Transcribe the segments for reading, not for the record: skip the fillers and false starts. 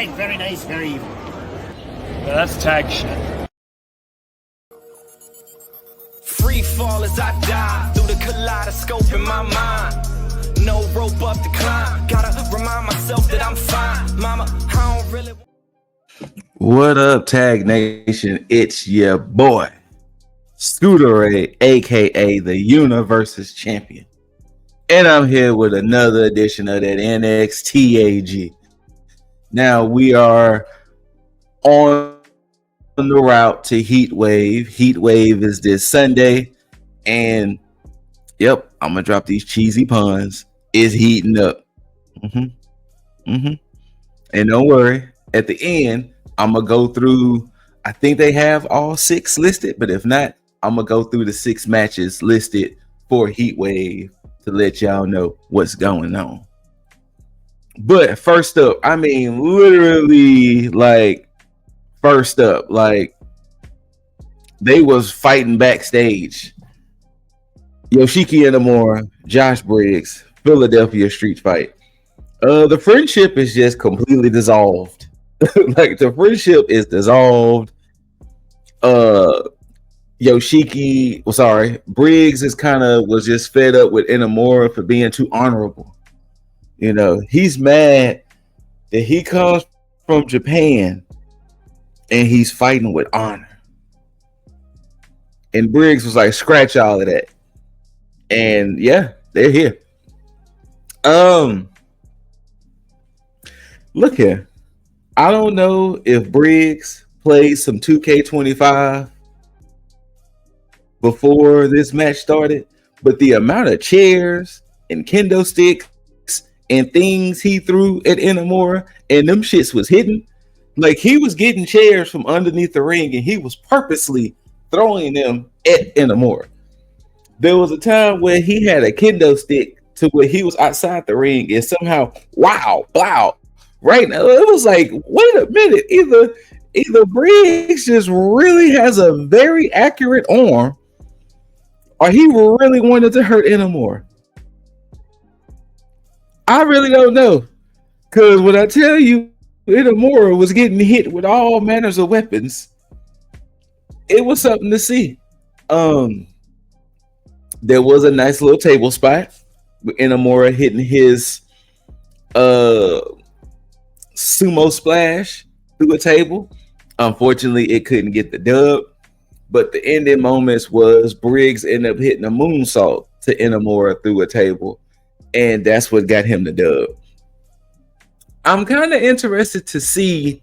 fine, very nice, very evil. That's tag shit. Free fall as I die through the kaleidoscope in my mind. No rope up to climb. Gotta remind myself that I'm fine. Mama, I don't really. What up, Tag Nation? It's your boy, ScooterRay, aka the Universe's Champion. And I'm here with another edition of that NXT.A.G. Now we are on the route to Heatwave. Heatwave is this Sunday, and yep, I'm gonna drop these cheesy puns. It's heating up. And don't worry, at the end, I'm gonna go through. I think they have all 6 listed, but if not, I'm gonna go through the 6 matches listed for Heatwave to let y'all know what's going on. But first up, I mean, literally, like, first up, like, they was fighting backstage. Yoshiki Inamura, Josh Briggs, Philadelphia street fight. The friendship is just completely dissolved. Like, the friendship is dissolved. Briggs is was just fed up with Inamura for being too honorable. You know, he's mad that he comes from Japan and he's fighting with honor. And Briggs was like, scratch all of that. And yeah, they're here. Look here. I don't know if Briggs played some 2K25 before this match started, but the amount of chairs and kendo sticks and things he threw at Inamura, and them shits was hidden. Like, he was getting chairs from underneath the ring and he was purposely throwing them at Inamura. There was a time where he had a kendo stick to where he was outside the ring and somehow, right now it was like, wait a minute, either Briggs just really has a very accurate arm, or he really wanted to hurt Inamura. I really don't know, because when I tell you Inamura was getting hit with all manners of weapons, it was something to see. There was a nice little table spot with Inamura hitting his sumo splash through a table. Unfortunately, it couldn't get the dub, but the ending moments was Briggs ended up hitting a moonsault to Inamura through a table, and that's what got him the dub. I'm kind of interested to see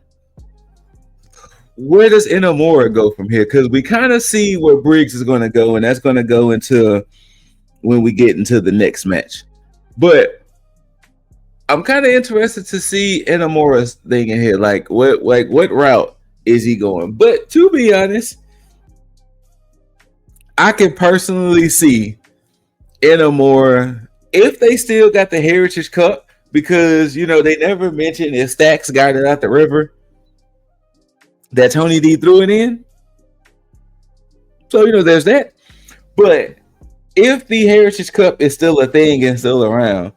where does Inamura go from here, because we kind of see where Briggs is going to go, and that's going to go into when we get into the next match. But I'm kind of interested to see Inamura's thing in here. Like what route is he going? But to be honest, I can personally see Inamura, if they still got the Heritage Cup, because, you know, they never mentioned if Stacks got it out the river, that Tony D threw it in. So, you know, there's that. But if the Heritage Cup is still a thing and still around,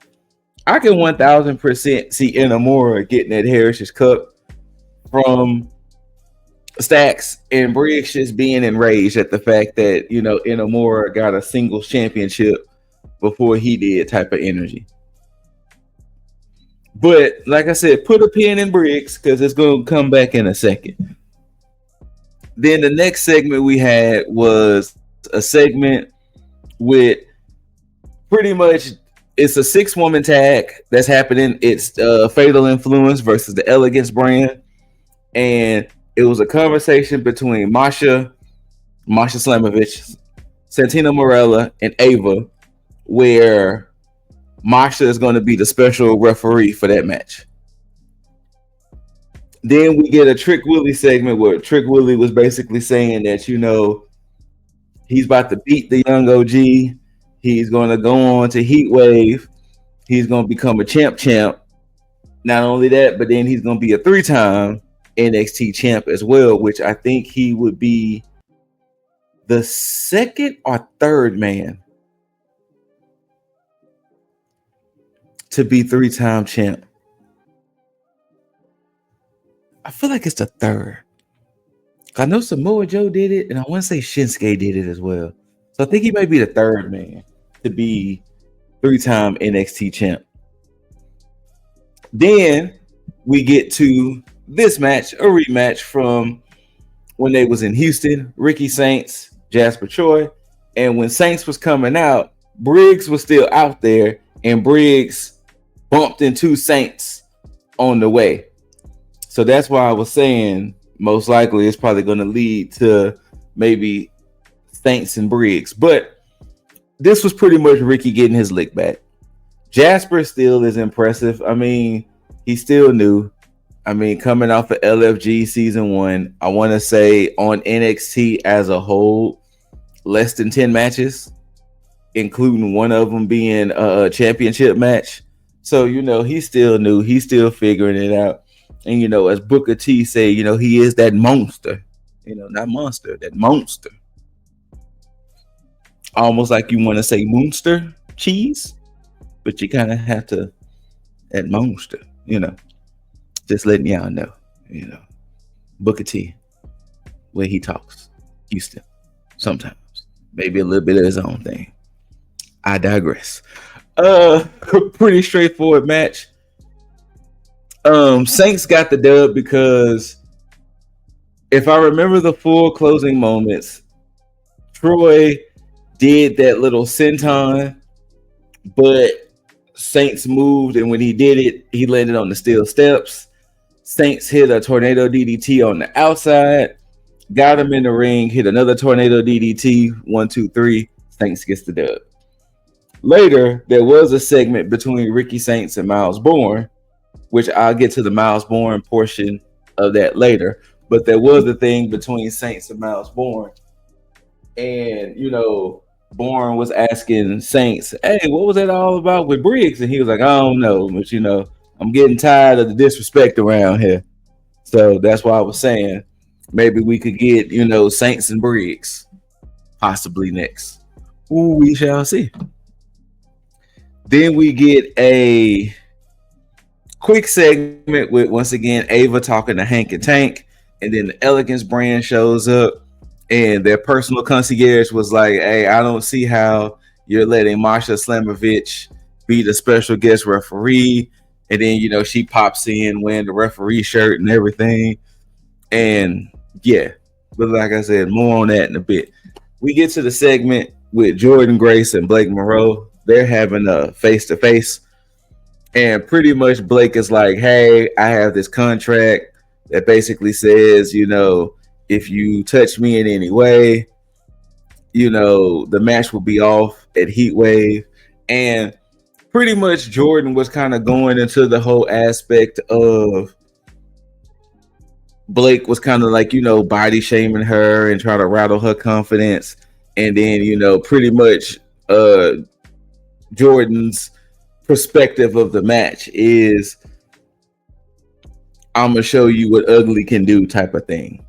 I can 1000% see Inamura getting that Heritage Cup from Stacks, and Briggs just being enraged at the fact that, you know, Inamura got a singles championship before he did, type of energy. But like I said, put a pin in Briggs because it's going to come back in a second. Then the next segment we had was a segment with pretty much, it's a 6-woman tag that's happening. It's Fatal Influence versus the Elegance brand. And it was a conversation between Masha Slamovich, Santina Morella, and Ava, where Masha is going to be the special referee for that match. Then we get a Trick Willie segment where Trick Willie was basically saying that, you know, he's about to beat the young OG. He's going to go on to Heatwave. He's going to become a champ. Not only that, but then he's going to be a 3-time NXT champ as well, which I think he would be the 2nd or 3rd man to be 3-time champ. I feel like it's the third. I know Samoa Joe did it, and I want to say Shinsuke did it as well. So I think he might be the third man to be 3-time NXT champ. Then we get to this match, a rematch from when they was in Houston, Ricky Saints, Jasper Troy. And when Saints was coming out, Briggs was still out there, and Briggs bumped into Saints on the way. So that's why I was saying most likely it's probably going to lead to maybe Saints and Briggs. But this was pretty much Ricky getting his lick back. Jasper still is impressive. I mean, he's still new. I mean, coming off of LFG season 1, I want to say on NXT as a whole, less than 10 matches, including one of them being a championship match. So, you know, he's still new. He's still figuring it out. And, you know, as Booker T say, you know, he is that monster. You know, not monster, that monster. Almost like you want to say Moonster cheese, but you kind of have to, that monster, you know. Just letting y'all know, you know, Booker T, where he talks, Houston, sometimes, maybe a little bit of his own thing. I digress. Pretty straightforward match. Saints got the dub because if I remember the full closing moments, Troy did that little senton, but Saints moved, and when he did it, he landed on the steel steps. Saints hit a tornado DDT on the outside, got him in the ring, hit another tornado DDT, 1, 2, 3. Saints gets the dub. Later, there was a segment between Ricky Saints and Miles Bourne, which I'll get to the Miles Bourne portion of that later. But there was a thing between Saints and Miles Bourne. And, you know, Bourne was asking Saints, hey, what was that all about with Briggs? And he was like, I don't know, but, you know, I'm getting tired of the disrespect around here. So that's why I was saying maybe we could get, you know, Saints and Briggs possibly next. Ooh, we shall see. Then we get a quick segment with, once again, Ava talking to Hank and Tank. And then the Elegance brand shows up. And their personal concierge was like, hey, I don't see how you're letting Masha Slamovich be the special guest referee. And then, you know, she pops in wearing the referee shirt and everything. And yeah, but like I said, more on that in a bit. We get to the segment with Jordan Grace and Blake Monroe. They're having a face-to-face. And pretty much Blake is like, hey, I have this contract that basically says, you know, if you touch me in any way, you know, the match will be off at Heatwave. And pretty much Jordan was kind of going into the whole aspect of Blake was kind of like, you know, body shaming her and trying to rattle her confidence. And then, you know, pretty much Jordan's perspective of the match is, I'm going to show you what ugly can do type of thing.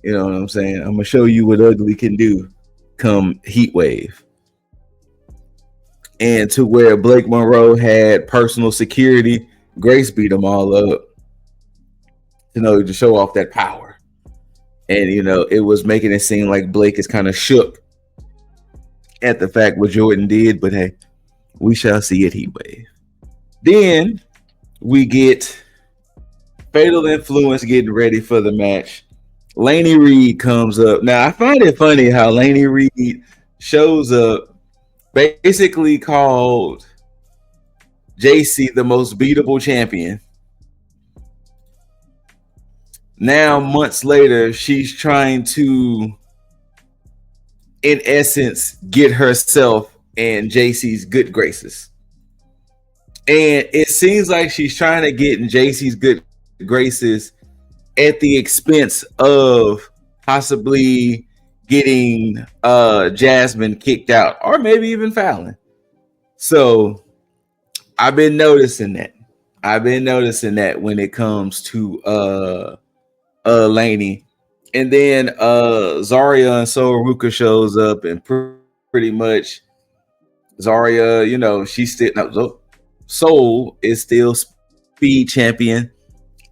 You know what I'm saying? I'm going to show you what ugly can do come Heatwave. And to where Blake Monroe had personal security, Grace beat them all up, you know, to show off that power. And, you know, it was making it seem like Blake is kind of shook at the fact what Jordan did. But hey, we shall see at Heatwave. Then we get Fatal Influence getting ready for the match. Laney Reed comes up. Now, I find it funny how Laney Reed shows up, basically called JC the most beatable champion. Now, months later, she's trying to, in essence, get herself in JC's good graces. And it seems like she's trying to get in JC's good graces at the expense of possibly getting Jasmine kicked out, or maybe even Fallon. So I've been noticing that. When it comes to Laney. And then Zarya and Soul Ruka shows up, and pretty much Zarya, you know, she's still Soul is still speed champion.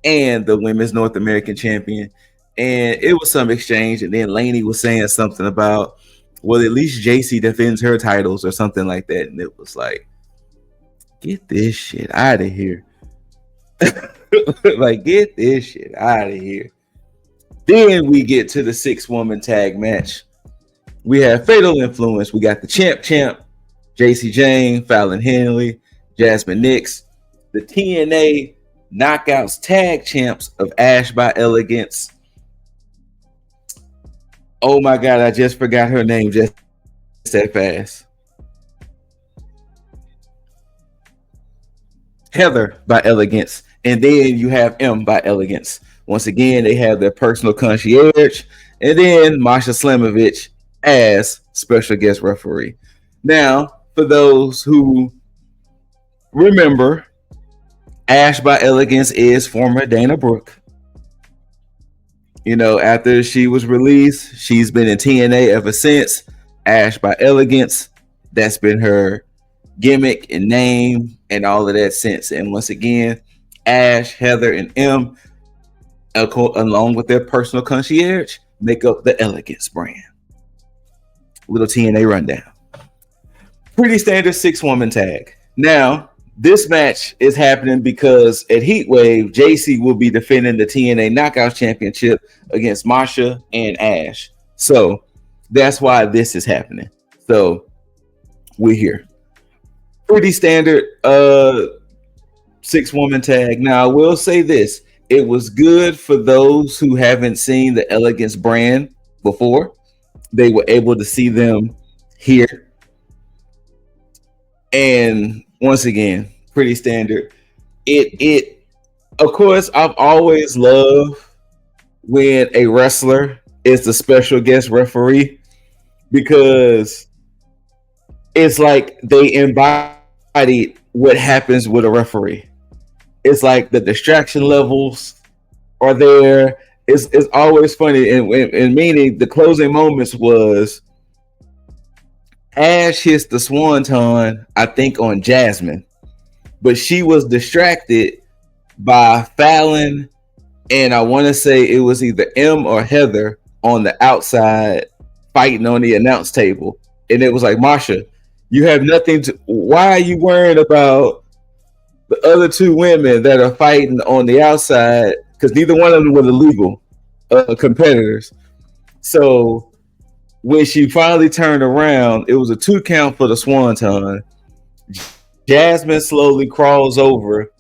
and the women's North American champion. And it was some exchange, and then Lainey was saying something about, well, at least JC defends her titles or something like that. And it was like, get this shit out of here. Like, get this shit out of here. Then we get to the 6-woman tag match. We have Fatal Influence. We got the champ, JC Jane, Fallon Henley, Jasmine Nix, the TNA Knockouts tag champs of Ash by Elegance. Oh my God, I just forgot her name just that fast. Heather by Elegance. And then you have M by Elegance. Once again, they have their personal concierge. And then Masha Slamovich as special guest referee. Now, for those who remember, Ash by Elegance is former Dana Brooke. You know, after she was released, she's been in TNA ever since. Ash by Elegance, that's been her gimmick and name and all of that since. And once again, Ash, Heather, and M, along with their personal concierge, make up the Elegance brand. Little TNA rundown. Pretty standard 6-woman tag. Now, this match is happening because at Heatwave, JC will be defending the TNA Knockouts Championship against Masha and Ash. So that's why this is happening. So we're here. Pretty standard 6-woman tag. Now, I will say this. It was good for those who haven't seen the Elegance brand before. They were able to see them here. And once again, pretty standard. It of course, I've always loved when a wrestler is the special guest referee, because it's like they embodied what happens with a referee. It's like the distraction levels are there. It's always funny, and meaning the closing moments was Ash hits the swanton, I think, on Jasmine, but she was distracted by Fallon, and I want to say it was either M or Heather on the outside fighting on the announce table, and it was like, Masha, you have nothing to. Why are you worrying about the other 2 women that are fighting on the outside? Because neither one of them were the legal competitors. So when she finally turned around, it was a 2 count for the swanton. Jasmine slowly crawls over,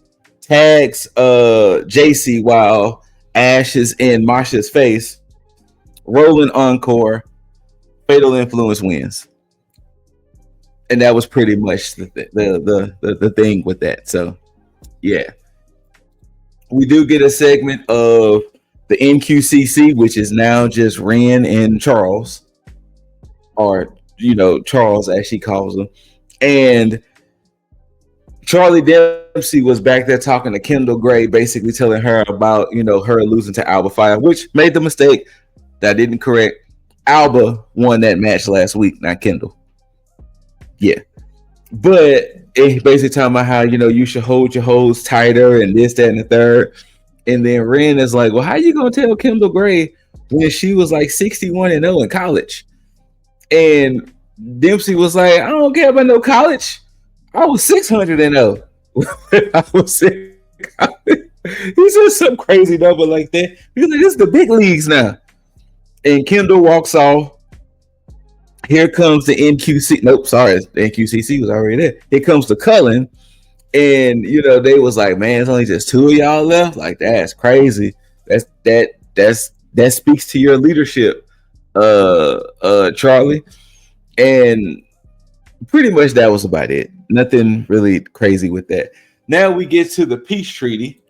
tags JC while Ash is in Masha's face. Rolling encore. Fatal Influence wins. And that was pretty much the thing with that. So yeah. We do get a segment of the NQCC, which is now just Ren and Charles, or Charles as she calls them. And Charlie Dempsey was back there talking to Kendall Gray, basically telling her about her losing to Alba Fire, which made the mistake that I didn't correct. Alba won that match last week, not Kendall. Yeah. But it basically talking about how you should hold your hose tighter and this, that, and the third. And then Ren is like, well, how you gonna tell Kendall Gray when she was like 61-0 in college? And Dempsey was like, I don't care about no college. I was 600-0. I was sick. He said some crazy number like that. He's like, this is the big leagues now. And Kendall walks off. Here comes the NQC. Nope, sorry, the NQCC was already there. Here comes the Cullen, and they was like, man, it's only just 2 of y'all left. Like, that's crazy. That speaks to your leadership, Charlie. And pretty much that was about it. Nothing really crazy with that. Now we get to the peace treaty.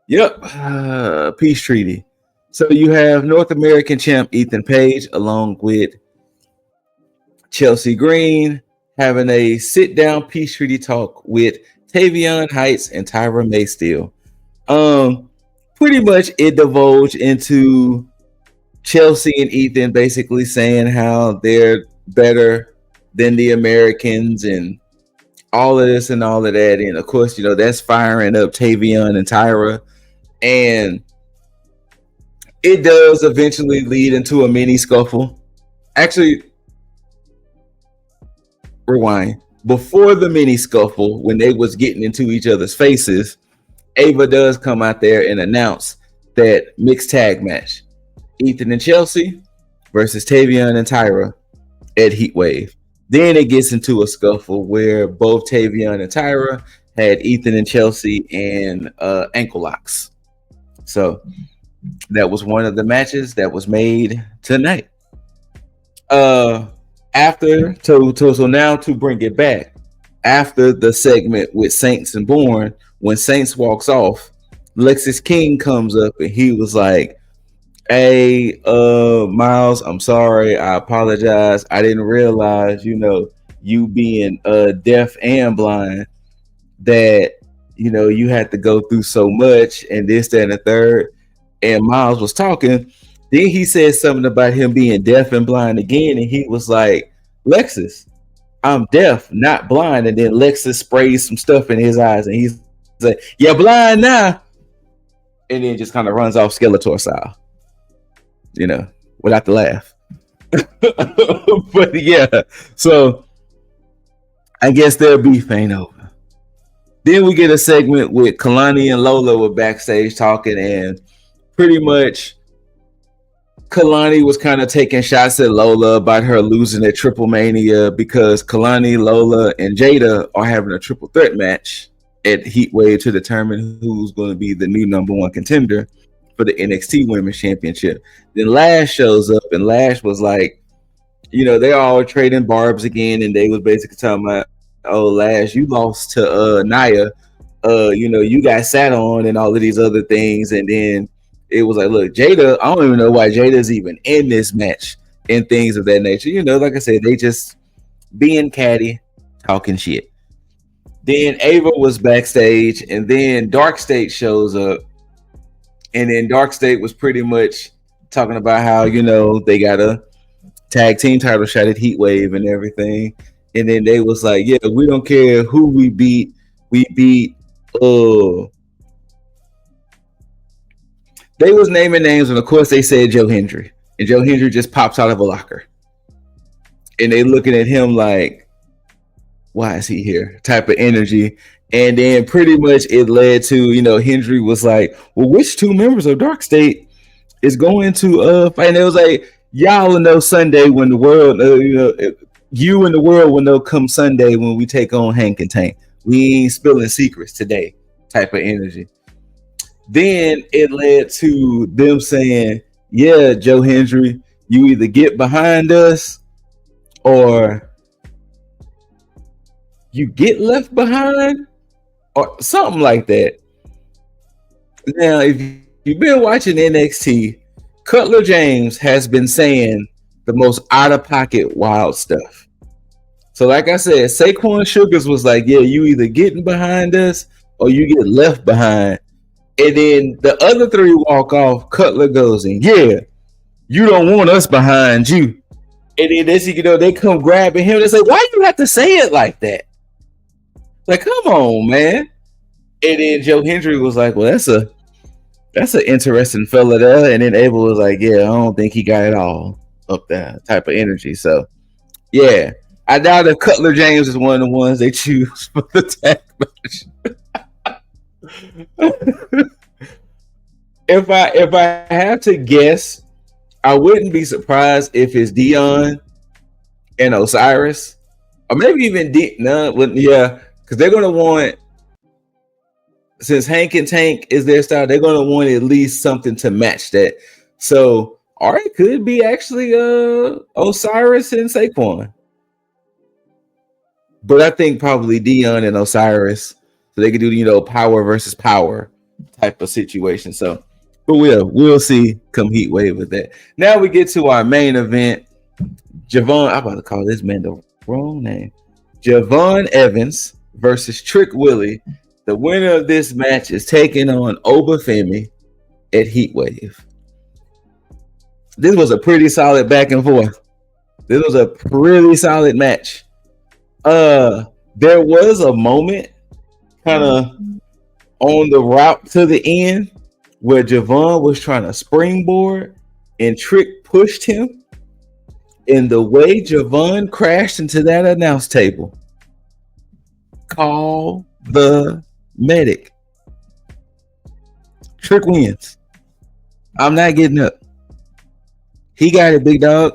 Yep, peace treaty. So you have North American champ Ethan Page along with Chelsea Green having a sit-down peace treaty talk with Tavion Heights and Tyra Maysteel. Pretty much it divulged into Chelsea and Ethan basically saying how they're better than the Americans and all of this and all of that. And of course, that's firing up Tavion and Tyra. And it does eventually lead into a mini scuffle. Actually, rewind. Before the mini scuffle, when they was getting into each other's faces, Ava does come out there and announce that mixed tag match. Ethan and Chelsea versus Tavion and Tyra at Heatwave. Then it gets into a scuffle where both Tavion and Tyra had Ethan and Chelsea and ankle locks. So that was one of the matches that was made tonight. So now to bring it back, after the segment with Saints and Bourne, when Saints walks off, Lexus King comes up and he was like, "Hey, Miles, I'm sorry. I apologize. I didn't realize, you being deaf and blind, that you had to go through so much and this, that, and the third." And Miles was talking. Then he said something about him being deaf and blind again, and he was like, "Lexus, I'm deaf, not blind." And then Lexus sprays some stuff in his eyes, and he's like, "You're blind now," and then just kind of runs off Skeletor style, without the laugh. But yeah, so I guess their beef ain't over. Then we get a segment with Kalani and Lola were backstage talking, and pretty much Kalani was kind of taking shots at Lola about her losing at Triple Mania because Kalani, Lola, and Jada are having a triple threat match at Heatwave to determine who's going to be the new number one contender for the NXT Women's Championship. Then Lash shows up, and Lash was like, they're all trading barbs again, and they was basically talking about, "Oh, Lash, you lost to Nia. You got sat on and all of these other things." And then it was like, "Look, Jada, I don't even know why Jada's even in this match," and things of that nature. Like I said, they just being catty, talking shit. Then Ava was backstage, and then Dark State shows up. And then Dark State was pretty much talking about how, they got a tag team title shot at Heatwave and everything. And then they was like, "Yeah, we don't care who we beat. We beat they was naming names, and of course they said Joe Hendry. And Joe Hendry just pops out of a locker. And they looking at him like, "Why is he here?" type of energy. And then pretty much it led to, Hendry was like, "Well, which two members of Dark State is going to fight?" And it was like, "Y'all will know Sunday when the world, you and the world will know come Sunday when we take on Hank and Tank. We ain't spilling secrets today," type of energy. Then it led to them saying, "Yeah, Joe Hendry, you either get behind us or you get left behind," or something like that. Now, if you've been watching NXT, Cutler James has been saying the most out-of-pocket wild stuff. So like I said, Saquon Sugars was like, "Yeah, you either getting behind us or you get left behind." And then the other three walk off. Cutler goes in, "Yeah, you don't want us behind you." And then they come grabbing him. They say, "Why you have to say it like that? Like, come on, man." And then Joe Hendry was like, "Well, that's an interesting fella there." And then Abel was like, "Yeah, I don't think he got it all up there," type of energy. So yeah, I doubt if Cutler James is one of the ones they choose for the tag match. If I have to guess, I wouldn't be surprised if it's Dion and Osiris, or maybe even because they're gonna want, since Hank and Tank is their style, they're gonna want at least something to match that. So, or it could be actually Osiris and Saquon, but I think probably Dion and Osiris, so they could do power versus power type of situation. So, but we'll see come Heatwave with that. Now we get to our main event. Javon, I'm about to call this man the wrong name. Javon Evans versus Trick Willie. The winner of this match is taking on Obafemi at Heatwave. This was a pretty solid back and forth. This was a pretty solid match. There was a moment kind of on the route to the end where Javon was trying to springboard and Trick pushed him. And the way Javon crashed into that announce table, call the medic. Trick wins. I'm not getting up. He got it, big dog.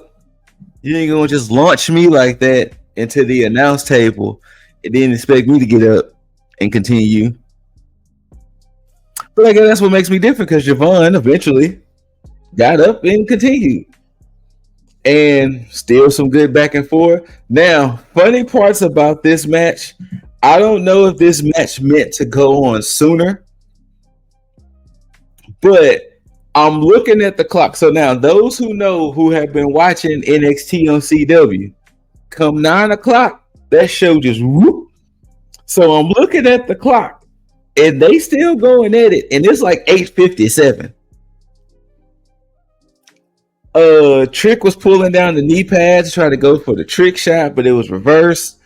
You ain't gonna just launch me like that into the announce table and then expect me to get up and continue. But I guess that's what makes me different, because Javon eventually got up and continued. And still some good back and forth. Now, funny parts about this match, I don't know if this match meant to go on sooner, but I'm looking at the clock. So now, those who know, who have been watching NXT on CW, come 9 o'clock, that show just whoop. So I'm looking at the clock, and they still going at it, and it's like 8:57. Trick was pulling down the knee pads to try to go for the trick shot, but it was reversed.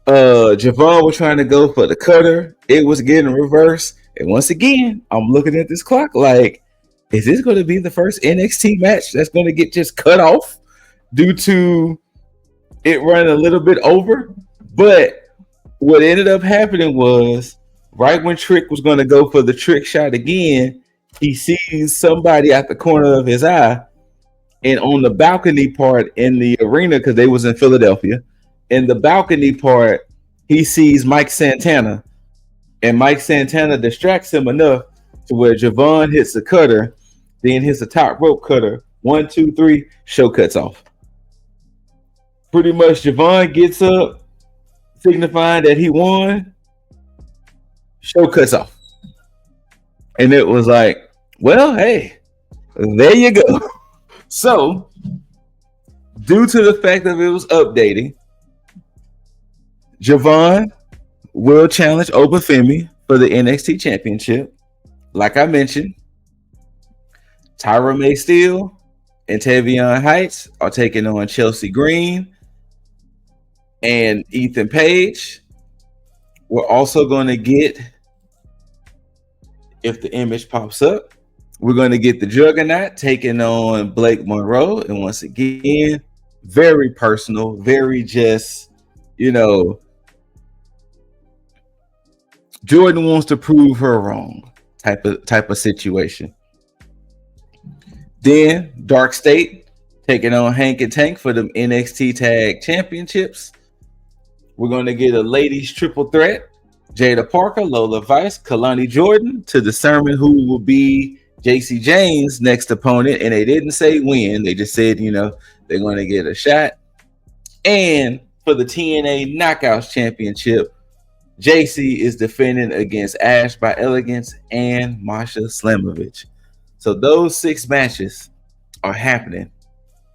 Javon was trying to go for the cutter. It was getting reversed. And once again, I'm looking at this clock like, is this going to be the first NXT match that's going to get just cut off due to it running a little bit over? But what ended up happening was, right when Trick was going to go for the trick shot again, he sees somebody at the corner of his eye. And on the balcony part in the arena, because they was in Philadelphia, in the balcony part, he sees Mike Santana. And Mike Santana distracts him enough to where Javon hits the cutter, then hits the top rope cutter. 1, 2, 3, show cuts off. Pretty much Javon gets up, signifying that he won. Show cuts off. And it was like, well, hey, there you go. So, due to the fact that it was updating, Javon will challenge Obafemi for the NXT Championship. Like I mentioned, Tyra May Steele and Tavion Heights are taking on Chelsea Green and Ethan Page. We're also going to get, if the image pops up, we're going to get the Juggernaut taking on Blake Monroe. And once again, very personal, very just, Jordan wants to prove her wrong type of situation. Then Dark State taking on Hank and Tank for the NXT.A.G championships. We're going to get a ladies triple threat. Jada Parker, Lola Vice, Kalani Jordan to determine who will be JC James' next opponent. And they didn't say when. They just said, they're going to get a shot. And for the TNA Knockouts Championship, JC is defending against Ash by Elegance and Masha Slamovich. So those 6 matches are happening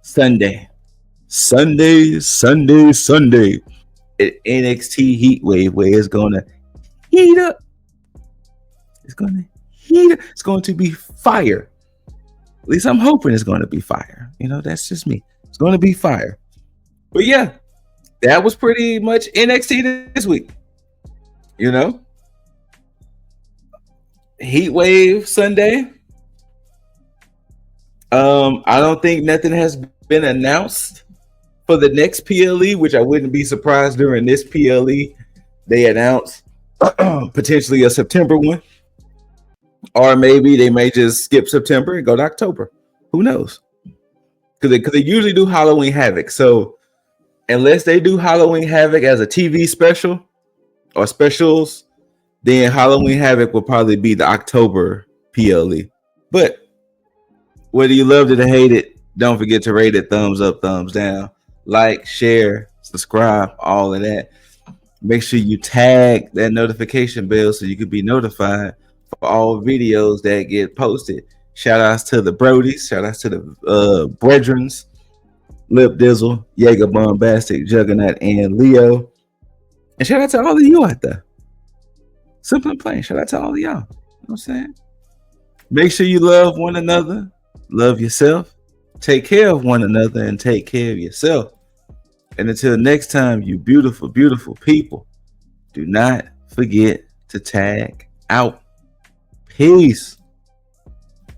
Sunday at NXT Heatwave, where it's going to heat up. It's going to heat up. It's going to be fire. At least I'm hoping it's going to be fire. That's just me. It's going to be fire. But yeah, that was pretty much NXT this week. Heatwave Sunday. I don't think nothing has been announced for the next PLE, which I wouldn't be surprised during this PLE they announce potentially a September one, or maybe they may just skip September and go to October. Who knows? Because they usually do Halloween Havoc. So unless they do Halloween Havoc as a TV special or specials, then Halloween Havoc will probably be the October PLE. But whether you loved it or hate it, don't forget to rate it, thumbs up, thumbs down, like, share, subscribe, all of that. Make sure you tag that notification bell so you can be notified for all videos that get posted. Shout outs to the Brodies, shout outs to the Brethrens, Lip Dizzle, Jaeger Bombastic, Juggernaut, and Leo. And shout out to all of you out there. Simple and plain. Shout out to all of y'all. You know what I'm saying? Make sure you love one another, love yourself, take care of one another, and take care of yourself. And until next time, you beautiful, beautiful people, do not forget to tag out. Peace.